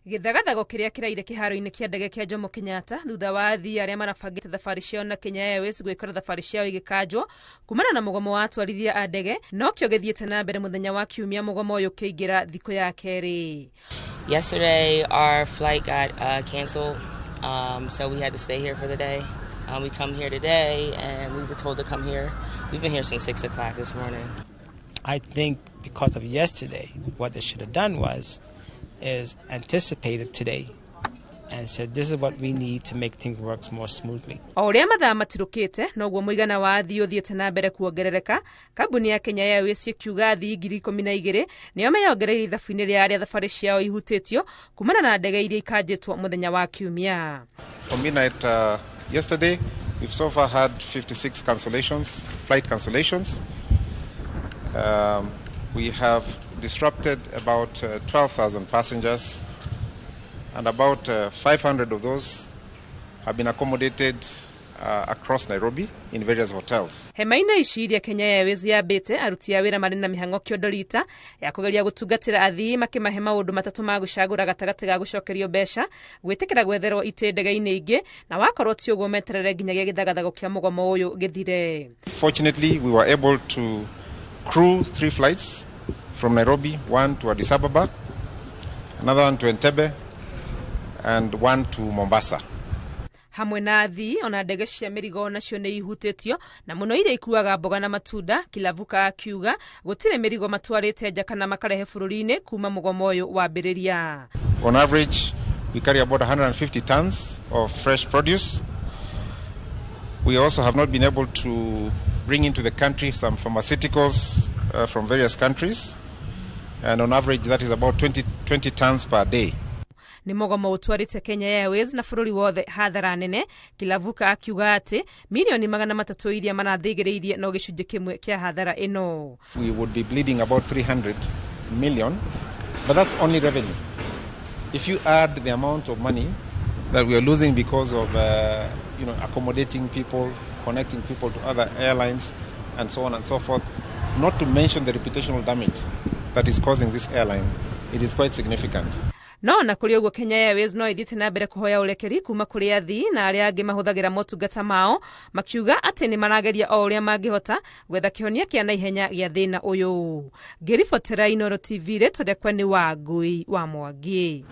Githagathago kiria kiraire kiharo-ini kia ndege kia Jomo Kenyatta thutha wa athii aria marabangite thabari ciao na Kenya Airways gwikora thabari ciao igikanjwo kuumana na mũgomo wa atwarithia a ndege no kĩo gĩthiĩte na mbere mũthenya wa Kiumia mũgomo ũyũ kĩingĩra thikũ ya kerĩ. Yesterday our flight got canceled, so we had to stay here for the day. We come here today and we were told to come here. We've been here since 6 o'clock this morning. I think because of yesterday, what they should have done is anticipated today and said this is what we need to make things work more smoothly. Oria mathaa matirukite noguo muigana wa athii uthiite na mbere kuongerereka. Kambuni ya Kenya Airways ikiuga athii 12,000 nio meyongereire ithabu-ini ria aria thabari ciao ihutitio kumana na ndege iria ikanjitwo muthenya wa Kiumia. From midnight yesterday, we've so far had 56 cancellations, flight cancellations. We have disrupted about 12,000 passengers, and about 500 of those have been accommodated across Nairobi in various hotels. Hema-inĩ ici iria Kenya Airways yambĩte aruti a wĩra marĩ na mĩhang'o kĩondorita ya kũgeria gũtungatĩra athii makĩmahe maũndũ matatũ ma gũcagũra gatagatĩ ga gũcokerio mbeca, gwĩtĩkĩra gwetherwo itĩ ndege-inĩ ingĩ, na wakorwo ti ũguo meterere nginyagia gĩthagathago kĩa mũgomo ũyũ gĩthire. Fortunately, we were able to crew 3 flights from Nairobi, one to Addis Ababa, another one to Entebbe, and one to Mombasa. Hamwe na athii ona ndege cia mĩrigo nacio nĩ ihutĩtio na mũno iria ikuaga mboga na matunda. Kilavuka akiuga gũtirĩ mĩrigo matwarĩte nja kana makarehe bũrũri-inĩ kuma mũgomo ũyũ wambĩrĩria. On average, we carry about 150 tons of fresh produce. We also have not been able to bring into the country some pharmaceuticals from various countries, and on average that is about 20 tons per day. Ni mũgomo ũtwarĩte Kenya Airways na bũrũri wothe hathara nene. Kilavuka akiuga atĩ milioni 300 iria marathĩgĩrĩirie no gĩcunjĩ kĩmwe kĩa hathara ĩno. We would be bleeding about 300 million, but that's only revenue. If you add the amount of money that we are losing because of accommodating people, connecting people to other airlines, and so on and so forth, not to mention the reputational damage that is causing this airline, it is quite significant. No na kuri uguo Kenya Airways no ithiĩte na mbere kuhoya ũrekeri kuma kũrĩ athii na arĩa angĩ mahũthagĩra motungata mao, makiuga atĩ nĩ marageria o ũrĩa mangĩhota gwetha kĩhonia kĩa naihenya gĩa thĩna ũyũ. Ngĩribotera Inooro TV, Retondekwa nĩ Wangui wa Mwangi.